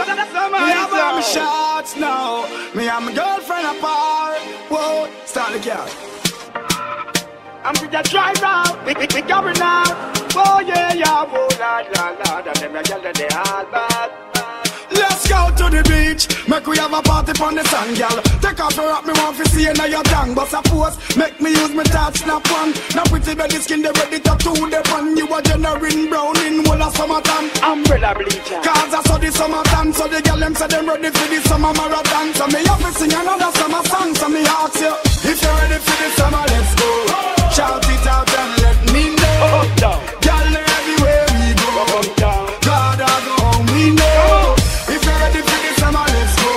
Me have my shots now. Me and my girlfriend apart. Whoa, start the car. I'm with the driver. We going now. Oh yeah, yeah, oh la. And them a girl that they all bad. Let's go to the beach, make we have a party on the sand, girl. Take off your rock, me want to see you now your tongue. Bust a pose, make me use my touch, snap one. Now pretty belly skin, they ready to do the pan. You a genuine brown in all of summertime. Umbrella bleacher. Cause I saw the summertime, so the girl them say them ready for the summer marathon. So me have to sing another summer song, so me ask you, if you're ready for the summer, let's go. Shout it out and let me know. Girl, everywhere we go. God, I go home, we know. Ready for the summer, let's go.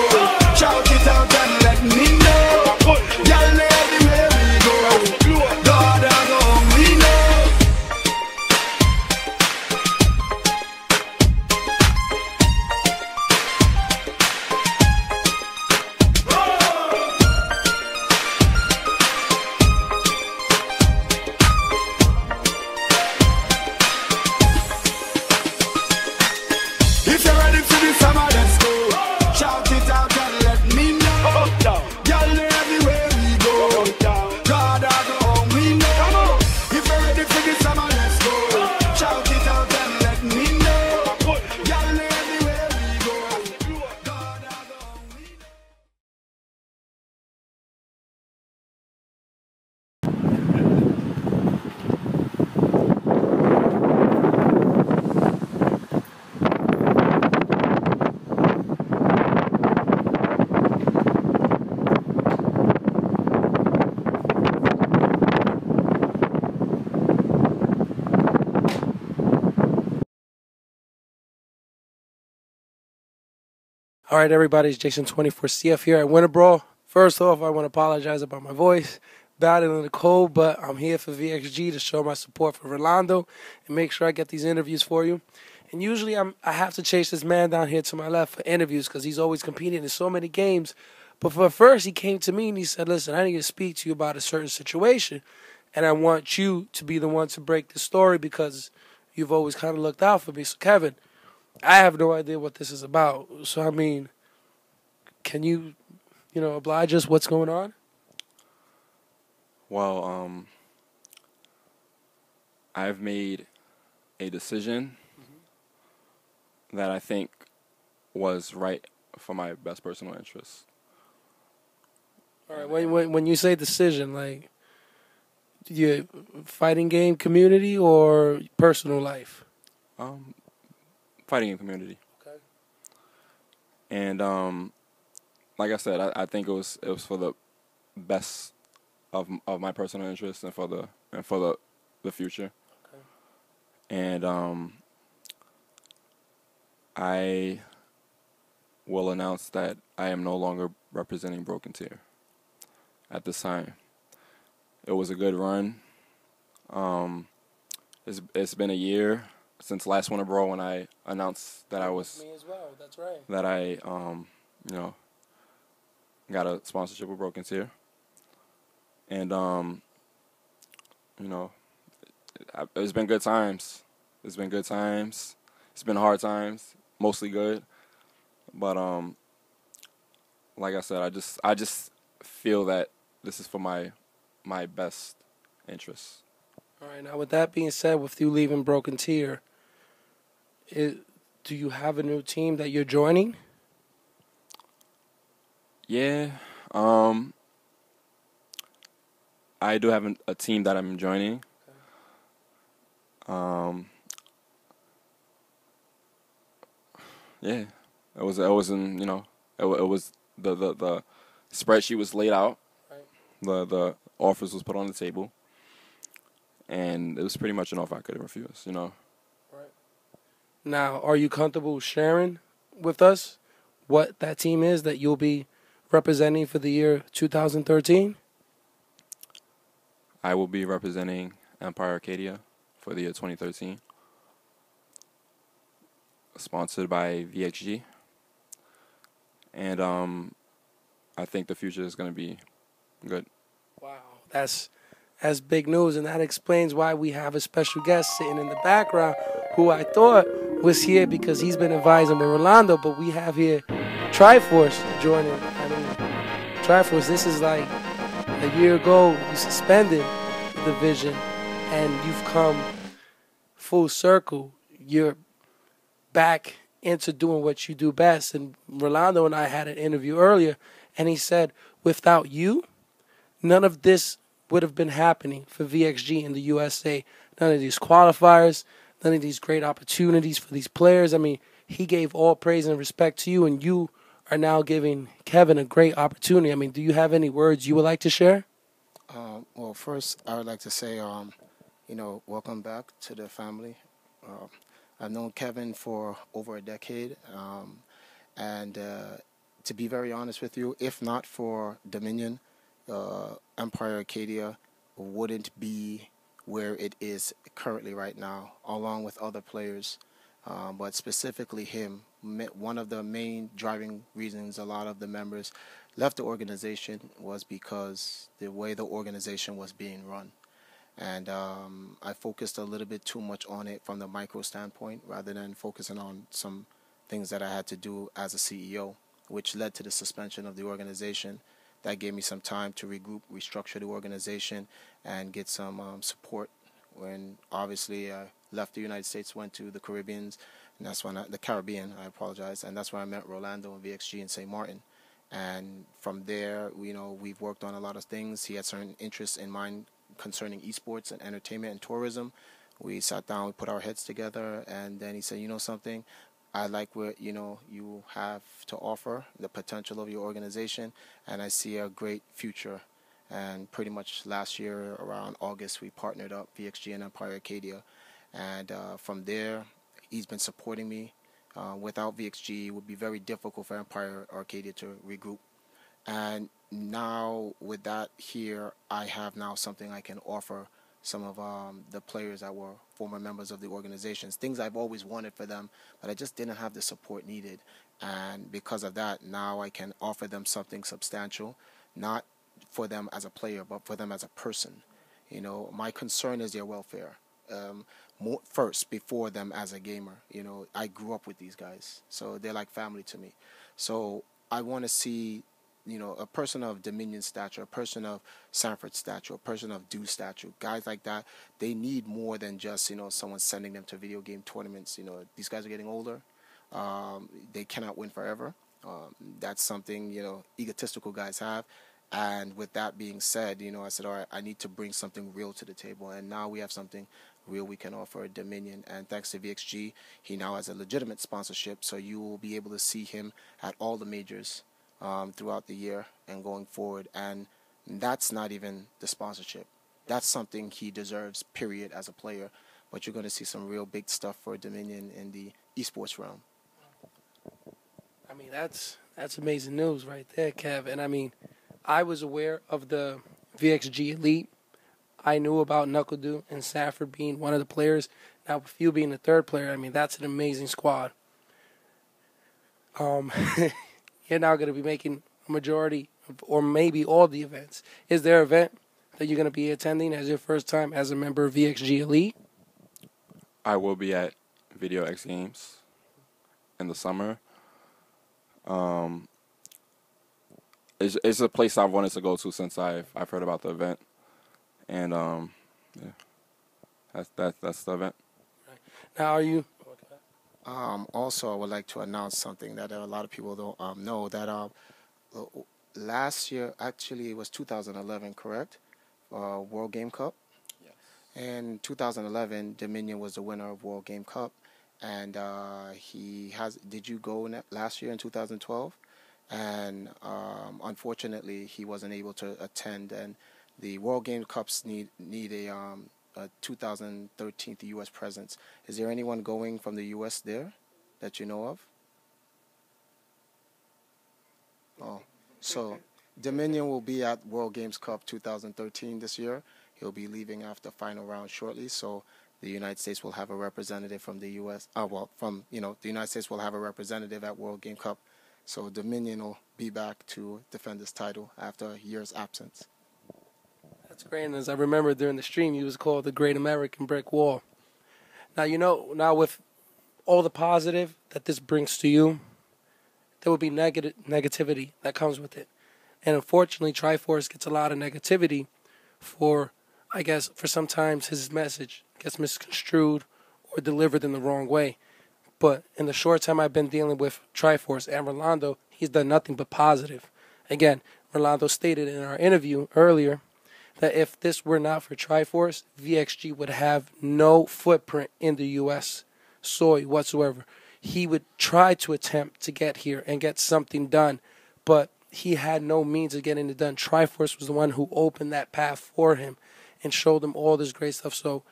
Shout it out and let me know. Y'all everywhere we go. God, I know we know. If you're ready for the summer, let's go. Shout it out and let me know. Y'all everywhere we go. God, I go home, we know. If you're ready for the summer, let's go. Shout it out and let me know. Y'all everywhere we go. God, I go home, we know. All right, everybody, it's Jason24CF here at Winter Brawl. First off, I want to apologize about my voice, battling the cold, but I'm here for VXG to show my support for Rolando and make sure I get these interviews for you. And usually I have to chase this man down here to my left for interviews because he's always competing in so many games. But for first, he came to me and he said, listen, I need to speak to you about a certain situation, and I want you to be the one to break the story because you've always kind of looked out for me. So, Kevin, I have no idea what this is about. So, I mean, can you, oblige us what's going on? Well, I've made a decision that I think was right for my best personal interests. All right, when you say decision, like, your fighting game community or personal life? Fighting game community. Okay. And like I said, I think it was for the best of my personal interests and for the future. Okay. And I will announce that I am no longer representing Broken Tier at this time. It was a good run. It's been a year since last Winter Brawl when I announced that I was me as well. That's right. that I got a sponsorship with Broken Tier. And it's been good times. It's been good times. It's been hard times, mostly good. But like I said, I just feel that this is for my best interests. All right. Now, with that being said, with you leaving Broken Tier, do you have a new team that you're joining? Yeah. I do have a team that I'm joining. Yeah. It was the spreadsheet was laid out. Right. The offers was put on the table. And it was pretty much an offer I couldn't refuse, Right. Now, are you comfortable sharing with us what that team is that you'll be representing for the year 2013? I will be representing Empire Arcadia for the year 2013. Sponsored by VXG. And I think the future is going to be good. Wow, that's big news, and that explains why we have a special guest sitting in the background who I thought was here because he's been advising with Rolando, but we have here Triforce joining. I mean, Triforce, this is like a year ago you suspended the division and you've come full circle. You're back into doing what you do best. And Rolando and I had an interview earlier, and he said, without you, none of this would have been happening for VXG in the USA. None of these qualifiers, none of these great opportunities for these players. I mean, he gave all praise and respect to you, and you are now giving Kevin a great opportunity. I mean, do you have any words you would like to share? Well, first, I would like to say, welcome back to the family. I've known Kevin for over a decade, and to be very honest with you, if not for Dieminion, Empire Arcadia wouldn't be where it is currently right now, along with other players. But specifically him, one of the main driving reasons a lot of the members left the organization was because the way the organization was being run. And I focused a little bit too much on it from the micro standpoint rather than focusing on some things that I had to do as a CEO, which led to the suspension of the organization. That gave me some time to regroup, restructure the organization, and get some support. When obviously I left the United States, went to the Caribbean, and that's when the Caribbean, I apologize, and that's when I met Rolando and VXG in St. Martin. And from there, we've worked on a lot of things. He had certain interests in mind concerning esports and entertainment and tourism. We sat down, we put our heads together, and then he said, you know something, I like what you have to offer, the potential of your organization, and I see a great future. And pretty much last year around August, we partnered up, VXG and Empire Arcadia, and from there he's been supporting me. Without VXG, it would be very difficult for Empire Arcadia to regroup. And now with that here, I have now something I can offer some of the players that were former members of the organizations, things I've always wanted for them, but I just didn't have the support needed. And because of that, now I can offer them something substantial, not for them as a player, but for them as a person. My concern is their welfare. First, before them as a gamer. I grew up with these guys, so they're like family to me. So I want to see, a person of Dieminion stature, a person of Sanford stature, a person of Dew stature, guys like that, they need more than just, someone sending them to video game tournaments. These guys are getting older. They cannot win forever. That's something, egotistical guys have. And with that being said, I said, all right, I need to bring something real to the table. And now we have something real we can offer Dieminion. And thanks to VXG, he now has a legitimate sponsorship. So you will be able to see him at all the majors throughout the year and going forward. And that's not even the sponsorship. That's something he deserves, period, as a player. But you're going to see some real big stuff for Dieminion in the esports realm. I mean, that's amazing news right there, Kev. And I mean, I was aware of the VXG Elite. I knew about Knuckledew and Sanford being one of the players. Now, with you being the third player, I mean, that's an amazing squad. You're now going to be making a majority of, or maybe all the events. Is there an event that you're going to be attending as your first time as a member of VXG Elite? I will be at Video X Games in the summer. It's a place I've wanted to go to since I've heard about the event, and that's the event. Now, are you? Also, I would like to announce something that a lot of people don't know, that last year, actually it was 2011, correct? World Game Cup. Yes. In 2011, Dieminion was the winner of World Game Cup, and did you go last year in 2012? And unfortunately, he wasn't able to attend. And the World Game Cups need a 2013 U.S. presence. Is there anyone going from the U.S. there that you know of? Oh, so Dieminion will be at World Games Cup 2013 this year. He'll be leaving after final round shortly. So the United States will have a representative from the U.S. The United States will have a representative at World Game Cup. So Dieminion will be back to defend this title after a year's absence. That's great. And as I remember during the stream, he was called the Great American Brick Wall. Now, now with all the positive that this brings to you, there will be negativity that comes with it. And unfortunately, Triforce gets a lot of negativity for, I guess, for sometimes his message gets misconstrued or delivered in the wrong way. But in the short time I've been dealing with Triforce and Rolando, he's done nothing but positive. Again, Rolando stated in our interview earlier that if this were not for Triforce, VXG would have no footprint in the U.S. soil whatsoever. He would try to attempt to get here and get something done, but he had no means of getting it done. Triforce was the one who opened that path for him and showed him all this great stuff. So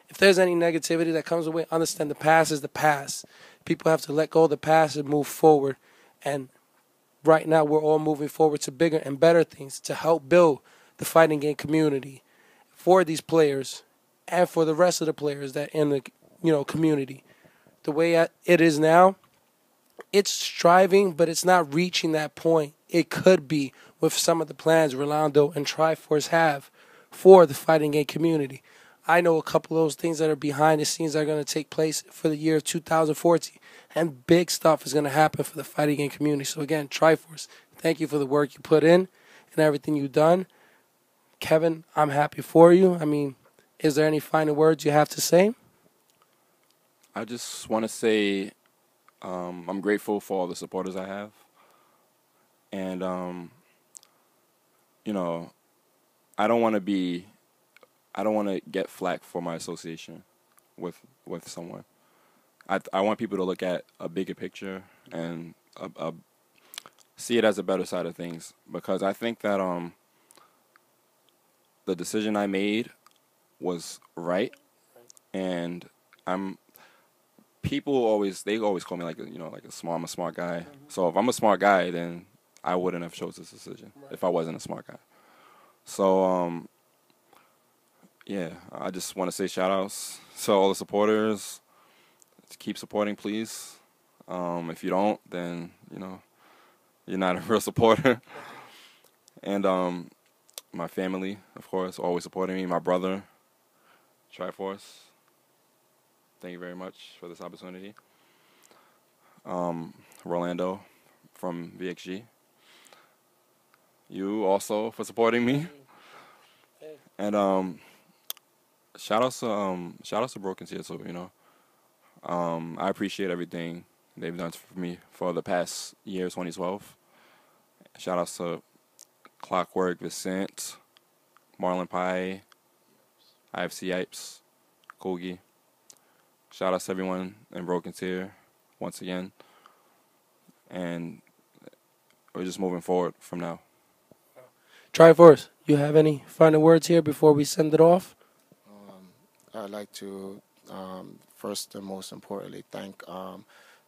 if there's any negativity that comes away, understand the past is the past. People have to let go of the past and move forward. And right now we're all moving forward to bigger and better things to help build the fighting game community for these players and for the rest of the players that in the community. The way it is now, it's striving, but it's not reaching that point. It could be with some of the plans Rolando and Triforce have for the fighting game community. I know a couple of those things that are behind the scenes that are going to take place for the year 2014. And big stuff is going to happen for the fighting game community. So again, Triforce, thank you for the work you put in and everything you've done. Kevin, I'm happy for you. I mean, is there any final words you have to say? I just want to say I'm grateful for all the supporters I have. And, I don't want to get flack for my association with someone. I want people to look at a bigger picture and see it as a better side of things, because I think that the decision I made was right, and people always call me I'm a smart guy. Mm-hmm. So if I'm a smart guy, then I wouldn't have chose this decision if I wasn't a smart guy. So I just want to say shout outs to all the supporters. Keep supporting, please. If you don't, then you're not a real supporter. And my family, of course, always supporting me. My brother, Triforce, thank you very much for this opportunity. Rolando from VXG, you also for supporting me. And shout outs to Broken Tears too. I appreciate everything they've done for me for the past year, 2012. Shout outs to Clockwork, Vicent, Marlon Pie, IFC Yipes, Kogi. Shout outs to everyone in Broken Tier once again. And we're just moving forward from now. Triforce, you have any final words here before we send it off? I'd like to first and most importantly thank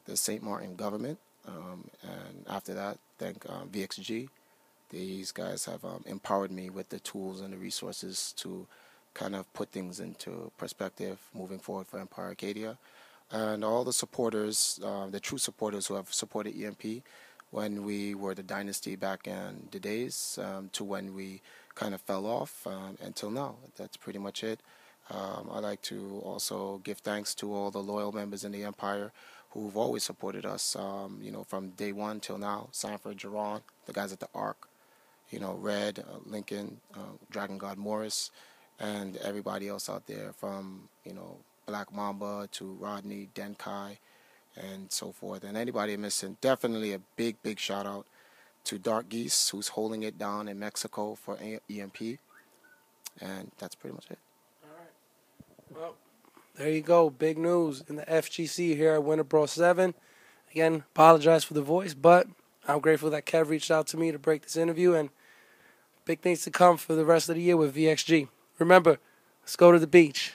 the St. Martin government, and after that thank VXG. These guys have empowered me with the tools and the resources to kind of put things into perspective moving forward for Empire Arcadia. And all the supporters, the true supporters who have supported EMP when we were the dynasty back in the days to when we kind of fell off until now. That's pretty much it. I'd like to also give thanks to all the loyal members in the Empire who've always supported us, from day one till now. Sanford, Jerron, the guys at the Ark, Red, Lincoln, Dragon God Morris, and everybody else out there from, Black Mamba to Rodney, Denkai, and so forth. And anybody missing, definitely a big, big shout out to Dark Geese, who's holding it down in Mexico for EMP. And that's pretty much it. Well, there you go. Big news in the FGC here at Winter Brawl 7. Again, apologize for the voice, but I'm grateful that Kev reached out to me to break this interview, and big things to come for the rest of the year with VXG. Remember, let's go to the beach.